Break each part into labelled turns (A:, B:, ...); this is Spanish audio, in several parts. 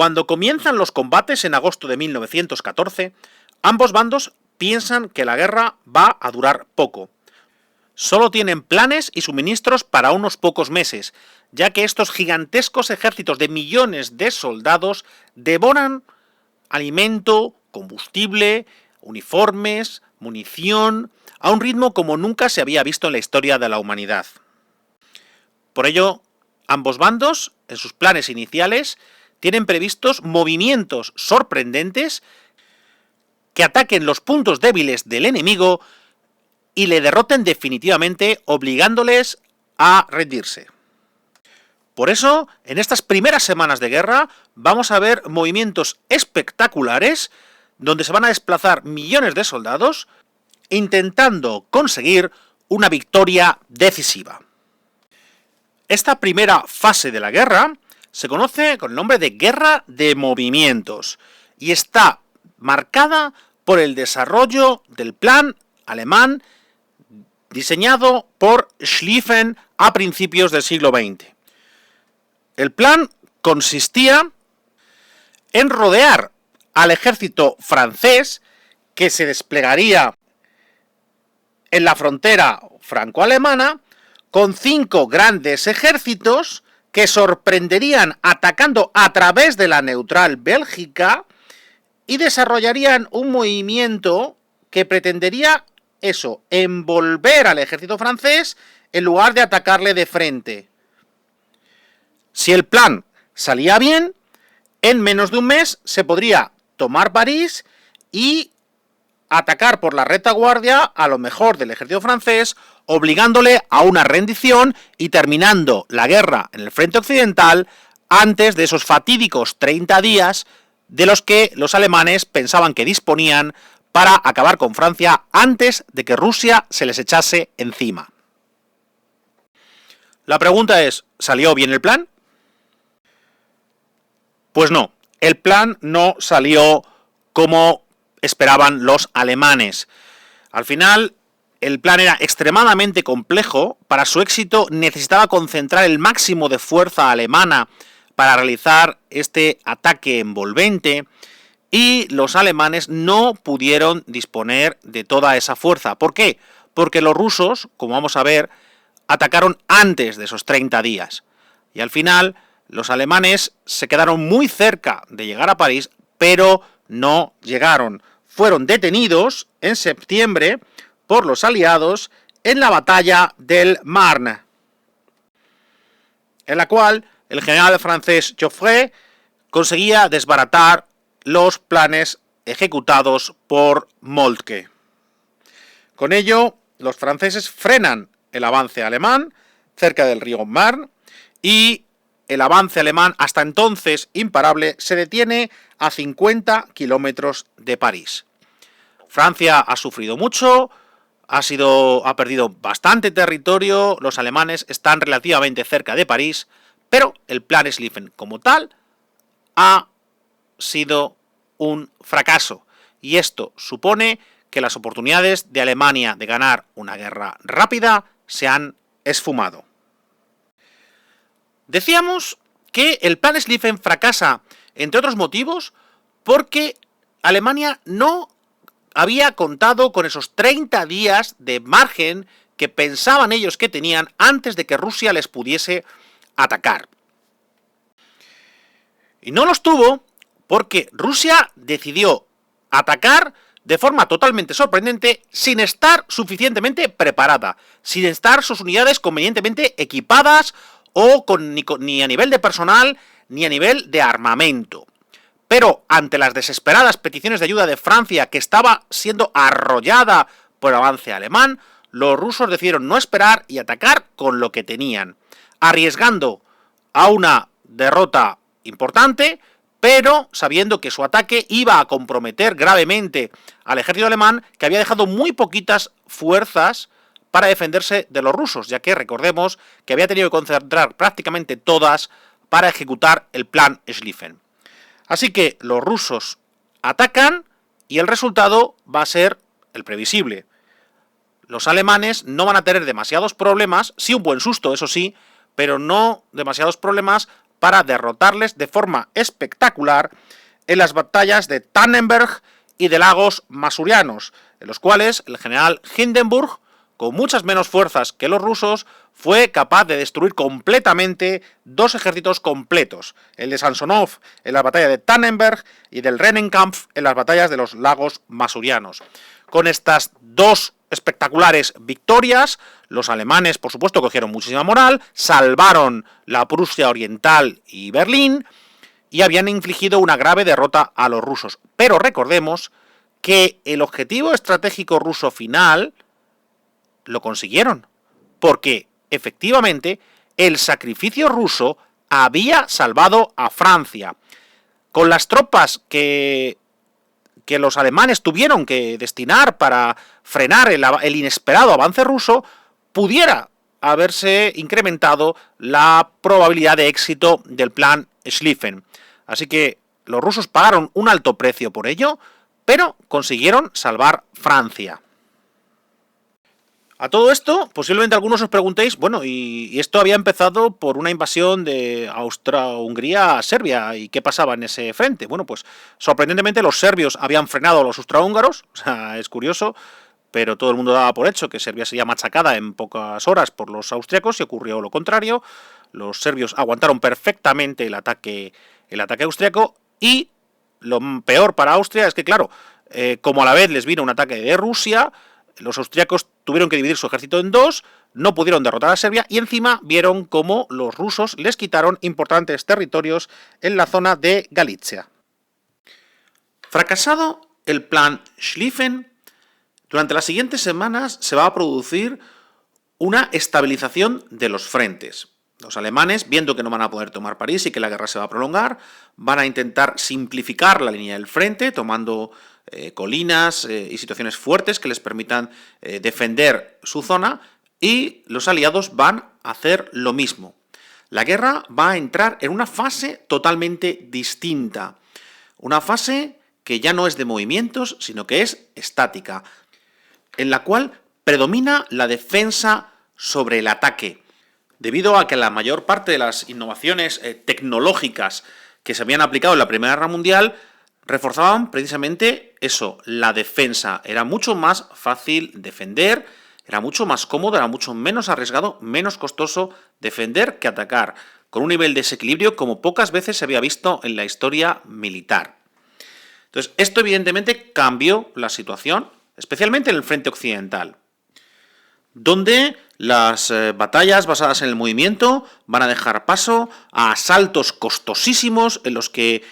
A: Cuando comienzan los combates en agosto de 1914, ambos bandos piensan que la guerra va a durar poco. Solo tienen planes y suministros para unos pocos meses, ya que estos gigantescos ejércitos de millones de soldados devoran alimento, combustible, uniformes, munición, a un ritmo como nunca se había visto en la historia de la humanidad. Por ello, ambos bandos, en sus planes iniciales, tienen previstos movimientos sorprendentes que ataquen los puntos débiles del enemigo y le derroten definitivamente, obligándoles a rendirse. Por eso, en estas primeras semanas de guerra, vamos a ver movimientos espectaculares donde se van a desplazar millones de soldados intentando conseguir una victoria decisiva. Esta primera fase de la guerra se conoce con el nombre de Guerra de Movimientos y está marcada por el desarrollo del plan alemán diseñado por Schlieffen a principios del siglo XX. El plan consistía en rodear al ejército francés que se desplegaría en la frontera franco-alemana con 5 grandes ejércitos que sorprenderían atacando a través de la neutral Bélgica y desarrollarían un movimiento que pretendería envolver al ejército francés en lugar de atacarle de frente. Si el plan salía bien, en menos de un mes se podría tomar París y atacar por la retaguardia a lo mejor del ejército francés, obligándole a una rendición y terminando la guerra en el frente occidental antes de esos fatídicos 30 días de los que los alemanes pensaban que disponían para acabar con Francia antes de que Rusia se les echase encima. La pregunta es, ¿salió bien el plan? Pues no, el plan no salió como esperaban los alemanes. Al final, el plan era extremadamente complejo. Para su éxito necesitaba concentrar el máximo de fuerza alemana para realizar este ataque envolvente y los alemanes no pudieron disponer de toda esa fuerza. ¿Por qué? Porque los rusos, como vamos a ver, atacaron antes de esos 30 días. Y al final, los alemanes se quedaron muy cerca de llegar a París, pero no llegaron. Fueron detenidos en septiembre por los aliados en la batalla del Marne, en la cual el general francés Joffre conseguía desbaratar los planes ejecutados por Moltke. Con ello, los franceses frenan el avance alemán cerca del río Marne y el avance alemán, hasta entonces imparable, se detiene a 50 kilómetros de París. Francia ha sufrido mucho, ha perdido bastante territorio, los alemanes están relativamente cerca de París, pero el plan Schlieffen como tal ha sido un fracaso. Y esto supone que las oportunidades de Alemania de ganar una guerra rápida se han esfumado. Decíamos que el plan Schlieffen fracasa, entre otros motivos, porque Alemania no había contado con esos 30 días de margen que pensaban ellos que tenían antes de que Rusia les pudiese atacar. Y no los tuvo porque Rusia decidió atacar de forma totalmente sorprendente sin estar suficientemente preparada, sin estar sus unidades convenientemente equipadas o ni a nivel de personal ni a nivel de armamento. Pero ante las desesperadas peticiones de ayuda de Francia, que estaba siendo arrollada por el avance alemán, los rusos decidieron no esperar y atacar con lo que tenían, arriesgando a una derrota importante, pero sabiendo que su ataque iba a comprometer gravemente al ejército alemán, que había dejado muy poquitas fuerzas para defenderse de los rusos, ya que recordemos que había tenido que concentrar prácticamente todas para ejecutar el plan Schlieffen. Así que los rusos atacan y el resultado va a ser el previsible. Los alemanes no van a tener demasiados problemas, sí un buen susto, eso sí, pero no demasiados problemas para derrotarles de forma espectacular en las batallas de Tannenberg y de Lagos Masurianos, en los cuales el general Hindenburg, con muchas menos fuerzas que los rusos, fue capaz de destruir completamente dos ejércitos completos, el de Samsonov en la batalla de Tannenberg y del Rennenkampf en las batallas de los Lagos Masurianos. Con estas dos espectaculares victorias, los alemanes, por supuesto, cogieron muchísima moral, salvaron la Prusia Oriental y Berlín, y habían infligido una grave derrota a los rusos. Pero recordemos que el objetivo estratégico ruso final lo consiguieron, porque efectivamente el sacrificio ruso había salvado a Francia. Con las tropas que los alemanes tuvieron que destinar para frenar el inesperado avance ruso, pudiera haberse incrementado la probabilidad de éxito del plan Schlieffen. Así que los rusos pagaron un alto precio por ello, pero consiguieron salvar Francia. A todo esto, posiblemente algunos os preguntéis, bueno, y esto había empezado por una invasión de Austria-Hungría a Serbia, ¿y qué pasaba en ese frente? Bueno, pues sorprendentemente los serbios habían frenado a los austrohúngaros, o sea, es curioso, pero todo el mundo daba por hecho que Serbia sería machacada en pocas horas por los austriacos y ocurrió lo contrario. Los serbios aguantaron perfectamente el ataque austriaco y lo peor para Austria es que, claro, como a la vez les vino un ataque de Rusia, los austriacos tuvieron que dividir su ejército en dos, no pudieron derrotar a Serbia y encima vieron cómo los rusos les quitaron importantes territorios en la zona de Galicia. Fracasado el plan Schlieffen, durante las siguientes semanas se va a producir una estabilización de los frentes. Los alemanes, viendo que no van a poder tomar París y que la guerra se va a prolongar, van a intentar simplificar la línea del frente, tomando colinas y situaciones fuertes que les permitan defender su zona, y los aliados van a hacer lo mismo. La guerra va a entrar en una fase totalmente distinta, una fase que ya no es de movimientos, sino que es estática, en la cual predomina la defensa sobre el ataque, debido a que la mayor parte de las innovaciones tecnológicas que se habían aplicado en la Primera Guerra Mundial reforzaban precisamente eso, la defensa. Era mucho más fácil defender, era mucho más cómodo, era mucho menos arriesgado, menos costoso defender que atacar, con un nivel de desequilibrio como pocas veces se había visto en la historia militar. Entonces, esto evidentemente cambió la situación, especialmente en el frente occidental, donde las batallas basadas en el movimiento van a dejar paso a asaltos costosísimos en los que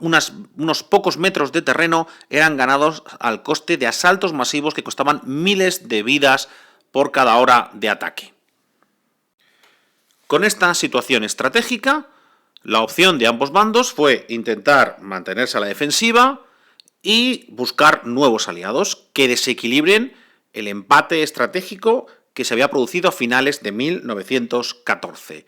A: unos pocos metros de terreno eran ganados al coste de asaltos masivos que costaban miles de vidas por cada hora de ataque. Con esta situación estratégica, la opción de ambos bandos fue intentar mantenerse a la defensiva y buscar nuevos aliados que desequilibren el empate estratégico que se había producido a finales de 1914.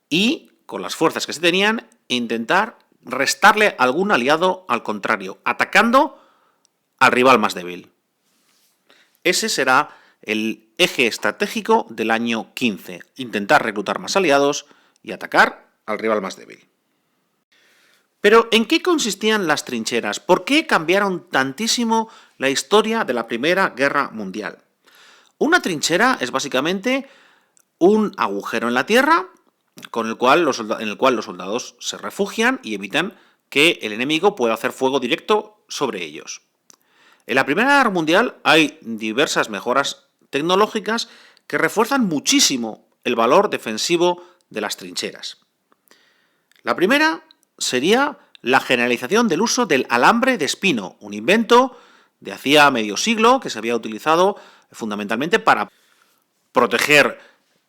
A: Y, con las fuerzas que se tenían, intentar restarle algún aliado al contrario, atacando al rival más débil. Ese será el eje estratégico del año 15, intentar reclutar más aliados y atacar al rival más débil. Pero, ¿en qué consistían las trincheras? ¿Por qué cambiaron tantísimo la historia de la Primera Guerra Mundial? Una trinchera es básicamente un agujero en la tierra en el cual los soldados se refugian y evitan que el enemigo pueda hacer fuego directo sobre ellos. En la Primera Guerra Mundial hay diversas mejoras tecnológicas que refuerzan muchísimo el valor defensivo de las trincheras. La primera sería la generalización del uso del alambre de espino, un invento de hacía medio siglo que se había utilizado fundamentalmente para proteger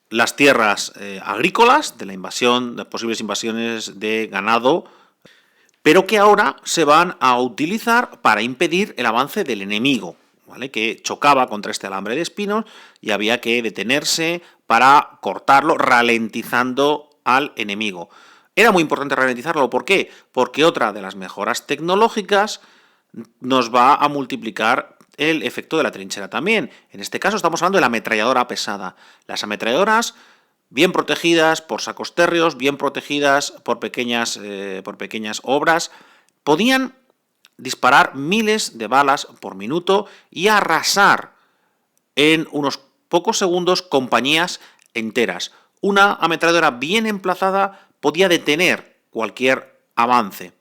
A: las tierras agrícolas de la invasión, de posibles invasiones de ganado, pero que ahora se van a utilizar para impedir el avance del enemigo, ¿vale? Que chocaba contra este alambre de espinos y había que detenerse para cortarlo, ralentizando al enemigo. Era muy importante ralentizarlo, ¿por qué? Porque otra de las mejoras tecnológicas nos va a multiplicar el efecto de la trinchera también. En este caso estamos hablando de la ametralladora pesada. Las ametralladoras bien protegidas por sacos térreos, bien protegidas por pequeñas obras, podían disparar miles de balas por minuto y arrasar en unos pocos segundos compañías enteras. Una ametralladora bien emplazada podía detener cualquier avance,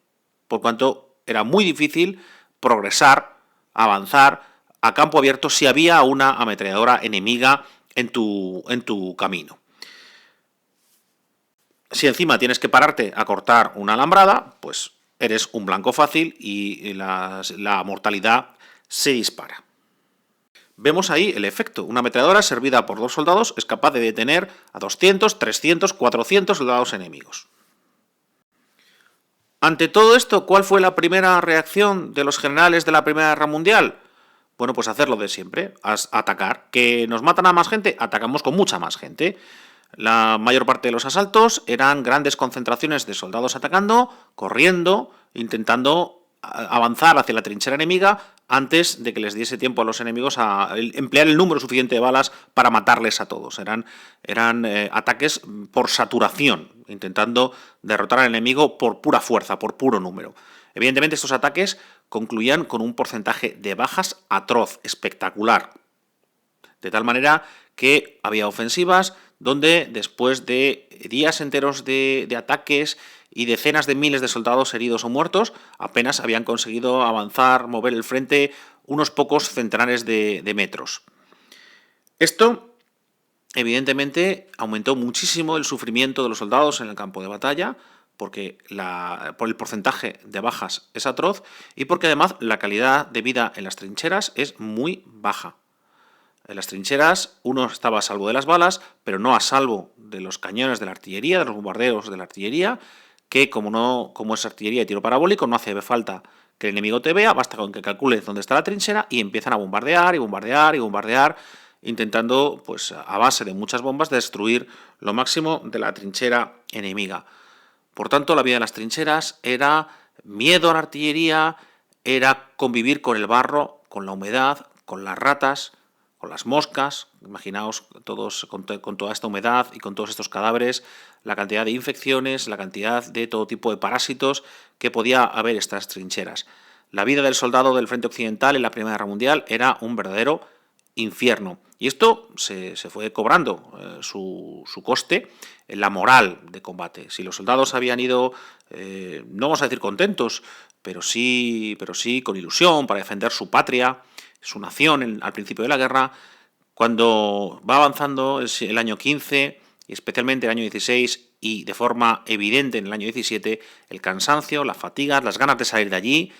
A: por cuanto era muy difícil progresar, avanzar a campo abierto si había una ametralladora enemiga en tu camino. Si encima tienes que pararte a cortar una alambrada, pues eres un blanco fácil y la mortalidad se dispara. Vemos ahí el efecto. Una ametralladora servida por 2 soldados es capaz de detener a 200, 300, 400 soldados enemigos. Ante todo esto, ¿cuál fue la primera reacción de los generales de la Primera Guerra Mundial? Bueno, pues hacer lo de siempre, atacar. ¿Que nos matan a más gente? Atacamos con mucha más gente. La mayor parte de los asaltos eran grandes concentraciones de soldados atacando, corriendo, intentando avanzar hacia la trinchera enemiga antes de que les diese tiempo a los enemigos a emplear el número suficiente de balas para matarles a todos. Eran ataques por saturación, intentando derrotar al enemigo por pura fuerza, por puro número. Evidentemente estos ataques concluían con un porcentaje de bajas atroz, espectacular. De tal manera que había ofensivas donde después de días enteros de ataques y decenas de miles de soldados heridos o muertos, apenas habían conseguido avanzar, mover el frente unos pocos centenares de metros. Esto, evidentemente, aumentó muchísimo el sufrimiento de los soldados en el campo de batalla, porque por el porcentaje de bajas es atroz y porque además la calidad de vida en las trincheras es muy baja. En las trincheras uno estaba a salvo de las balas, pero no a salvo de los cañones de la artillería, de los bombardeos de la artillería, que como es artillería de tiro parabólico, no hace falta que el enemigo te vea, basta con que calcules dónde está la trinchera y empiezan a bombardear y bombardear y bombardear, intentando, pues a base de muchas bombas, destruir lo máximo de la trinchera enemiga. Por tanto, la vida en las trincheras era miedo a la artillería, era convivir con el barro, con la humedad, con las ratas, con las moscas. Imaginaos todos con toda esta humedad y con todos estos cadáveres, la cantidad de infecciones, la cantidad de todo tipo de parásitos que podía haber en estas trincheras. La vida del soldado del frente occidental en la Primera Guerra Mundial era un verdadero infierno. Y esto se fue cobrando su coste en la moral de combate. Si los soldados habían ido, no vamos a decir contentos, pero sí con ilusión para defender su patria, su nación al principio de la guerra, cuando va avanzando el año 15 y especialmente el año 16 y de forma evidente en el año 17, el cansancio, la fatiga, las ganas de salir de allí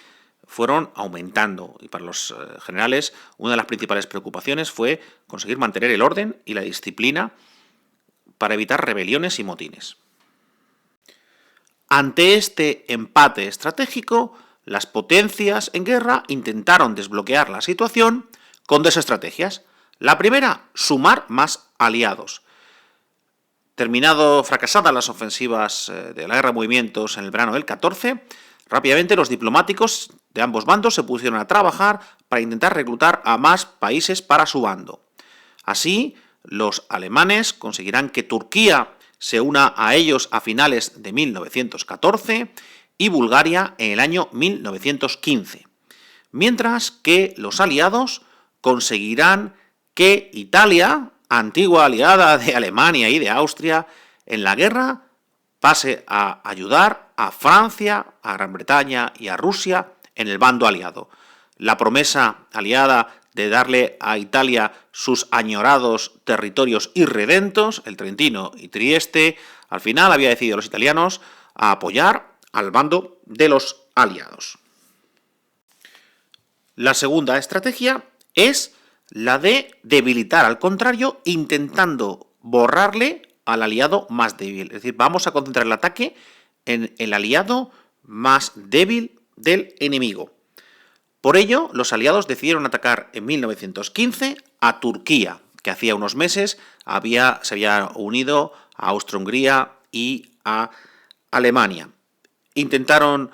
A: fueron aumentando y para los generales una de las principales preocupaciones fue conseguir mantener el orden y la disciplina para evitar rebeliones y motines. Ante este empate estratégico, las potencias en guerra intentaron desbloquear la situación con 2 estrategias. La primera, sumar más aliados. Fracasadas las ofensivas de la guerra de movimientos en el verano del 14, rápidamente los diplomáticos de ambos bandos se pusieron a trabajar para intentar reclutar a más países para su bando. Así, los alemanes conseguirán que Turquía se una a ellos a finales de 1914 y Bulgaria en el año 1915. Mientras que los aliados conseguirán que Italia, antigua aliada de Alemania y de Austria, en la guerra pase a ayudar a Francia, a Gran Bretaña y a Rusia en el bando aliado. La promesa aliada de darle a Italia sus añorados territorios irredentos, el Trentino y Trieste, al final había decidido a los italianos a apoyar al bando de los aliados. La segunda estrategia es la de debilitar al contrario, intentando borrarle al aliado más débil. Es decir, vamos a concentrar el ataque en el aliado más débil del enemigo. Por ello, los aliados decidieron atacar en 1915 a Turquía, que hacía unos meses se había unido a Austria-Hungría y a Alemania. Intentaron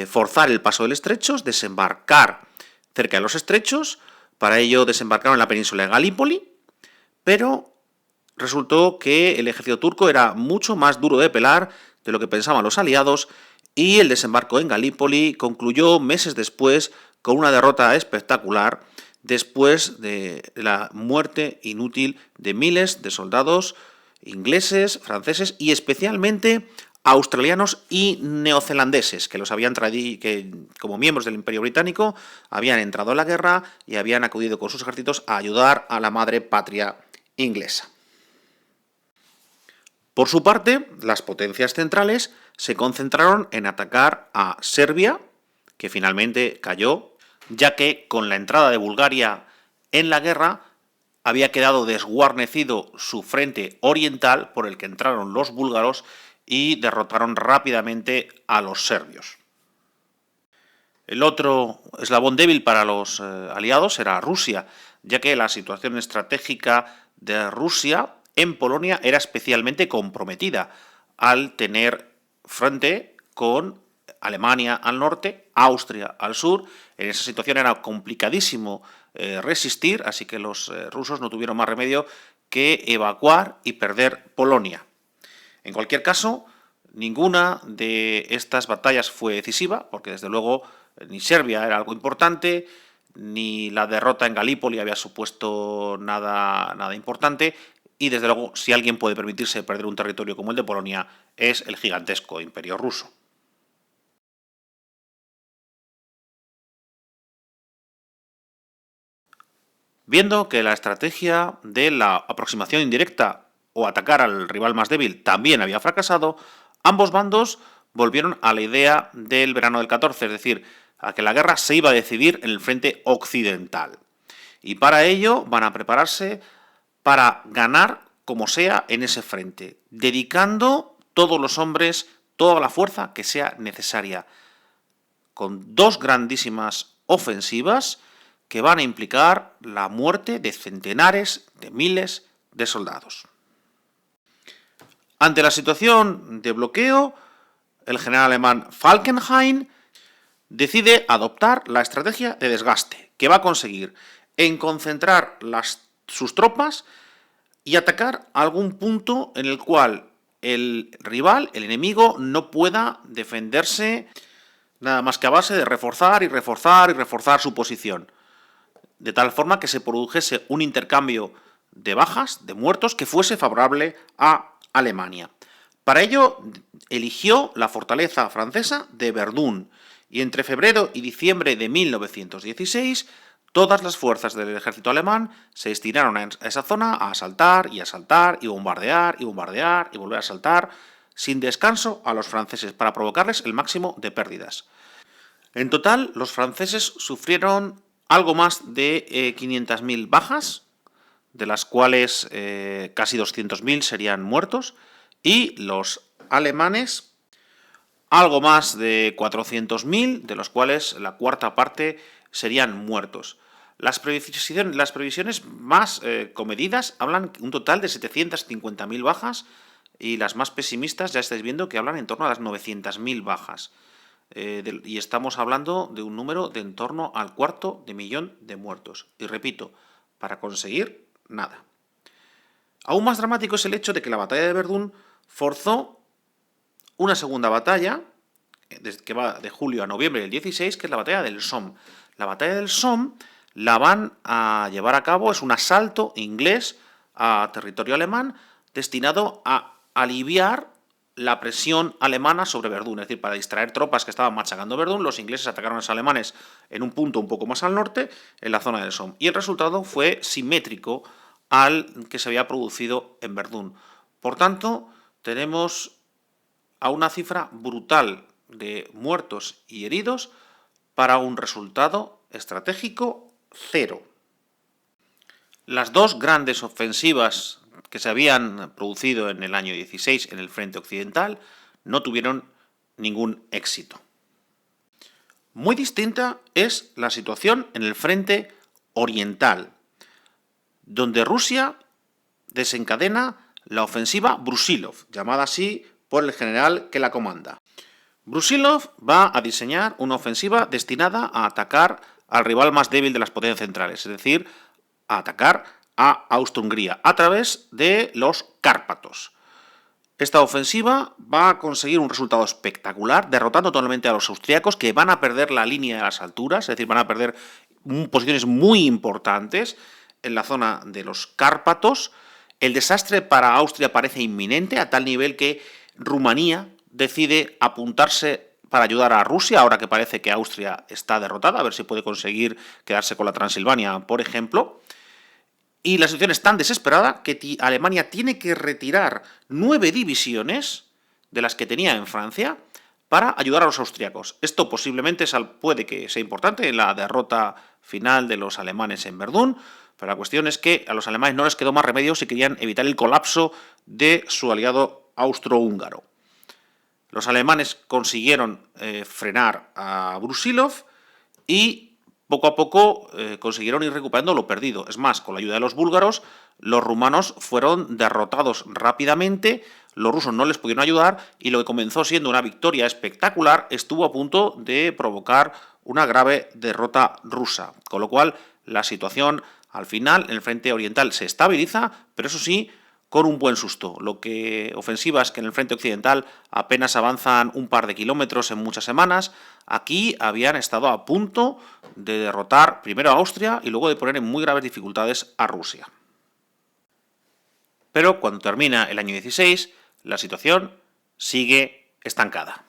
A: forzar el paso del estrecho, desembarcar cerca de los estrechos. Para ello desembarcaron en la península de Galípoli, pero resultó que el ejército turco era mucho más duro de pelar de lo que pensaban los aliados y el desembarco en Galípoli concluyó meses después con una derrota espectacular después de la muerte inútil de miles de soldados ingleses, franceses y especialmente australianos y neozelandeses que los habían traído, que como miembros del Imperio Británico habían entrado en la guerra y habían acudido con sus ejércitos a ayudar a la madre patria inglesa. Por su parte, las potencias centrales se concentraron en atacar a Serbia, que finalmente cayó, ya que con la entrada de Bulgaria en la guerra había quedado desguarnecido su frente oriental por el que entraron los búlgaros y derrotaron rápidamente a los serbios. El otro eslabón débil para los aliados era Rusia, ya que la situación estratégica de Rusia en Polonia era especialmente comprometida al tener frente con Alemania al norte, Austria al sur. En esa situación era complicadísimo resistir, así que los rusos no tuvieron más remedio que evacuar y perder Polonia. En cualquier caso, ninguna de estas batallas fue decisiva, porque desde luego ni Serbia era algo importante, ni la derrota en Galípoli había supuesto nada importante, y desde luego si alguien puede permitirse perder un territorio como el de Polonia es el gigantesco Imperio ruso. Viendo que la estrategia de la aproximación indirecta o atacar al rival más débil también había fracasado, ambos bandos volvieron a la idea del verano del 14, es decir, a que la guerra se iba a decidir en el frente occidental. Y para ello van a prepararse para ganar como sea en ese frente, dedicando todos los hombres, toda la fuerza que sea necesaria, con dos grandísimas ofensivas que van a implicar la muerte de centenares de miles de soldados. Ante la situación de bloqueo, el general alemán Falkenhayn decide adoptar la estrategia de desgaste, que va a conseguir en concentrar sus tropas y atacar algún punto en el cual el rival, el enemigo, no pueda defenderse nada más que a base de reforzar y reforzar y reforzar su posición, de tal forma que se produjese un intercambio de bajas, de muertos, que fuese favorable a Alemania. Para ello eligió la fortaleza francesa de Verdún y entre febrero y diciembre de 1916 todas las fuerzas del ejército alemán se destinaron a esa zona a asaltar y asaltar y bombardear y bombardear y volver a asaltar sin descanso a los franceses para provocarles el máximo de pérdidas. En total, los franceses sufrieron algo más de 500.000 bajas, de las cuales casi 200.000 serían muertos, y los alemanes algo más de 400.000, de los cuales la cuarta parte serían muertos. Las previsiones más comedidas hablan un total de 750.000 bajas y las más pesimistas ya estáis viendo que hablan en torno a las 900.000 bajas. Y estamos hablando de un número de en torno al 250.000 de muertos. Y repito, para conseguir nada. Aún más dramático es el hecho de que la batalla de Verdún forzó una segunda batalla, que va de julio a noviembre del 16, que es la batalla del Somme. La batalla del Somme la van a llevar a cabo, es un asalto inglés a territorio alemán destinado a aliviar la presión alemana sobre Verdún, es decir, para distraer tropas que estaban machacando Verdún, los ingleses atacaron a los alemanes en un punto un poco más al norte, en la zona del Somme, y el resultado fue simétrico al que se había producido en Verdún. Por tanto, tenemos a una cifra brutal de muertos y heridos para un resultado estratégico cero. Las dos grandes ofensivas que se habían producido en el año 16 en el frente occidental no tuvieron ningún éxito. Muy distinta es la situación en el frente oriental, donde Rusia desencadena la ofensiva Brusilov, llamada así por el general que la comanda. Brusilov va a diseñar una ofensiva destinada a atacar al rival más débil de las potencias centrales, es decir, a atacar a Austro-Hungría a través de los Cárpatos. Esta ofensiva va a conseguir un resultado espectacular, derrotando totalmente a los austriacos, que van a perder la línea de las alturas, es decir, van a perder posiciones muy importantes en la zona de los Cárpatos. El desastre para Austria parece inminente, a tal nivel que Rumanía decide apuntarse para ayudar a Rusia, ahora que parece que Austria está derrotada, a ver si puede conseguir quedarse con la Transilvania, por ejemplo. Y la situación es tan desesperada que Alemania tiene que retirar 9 divisiones de las que tenía en Francia para ayudar a los austriacos. Esto posiblemente puede que sea importante en la derrota final de los alemanes en Verdún, pero la cuestión es que a los alemanes no les quedó más remedio si querían evitar el colapso de su aliado austrohúngaro. Los alemanes consiguieron frenar a Brusilov y poco a poco consiguieron ir recuperando lo perdido. Es más, con la ayuda de los búlgaros, los rumanos fueron derrotados rápidamente, los rusos no les pudieron ayudar y lo que comenzó siendo una victoria espectacular estuvo a punto de provocar una grave derrota rusa. Con lo cual, la situación al final en el frente oriental se estabiliza, pero eso sí, con un buen susto. Ofensivas que en el frente occidental apenas avanzan un par de kilómetros en muchas semanas, aquí habían estado a punto de derrotar primero a Austria y luego de poner en muy graves dificultades a Rusia. Pero cuando termina el año 16, la situación sigue estancada.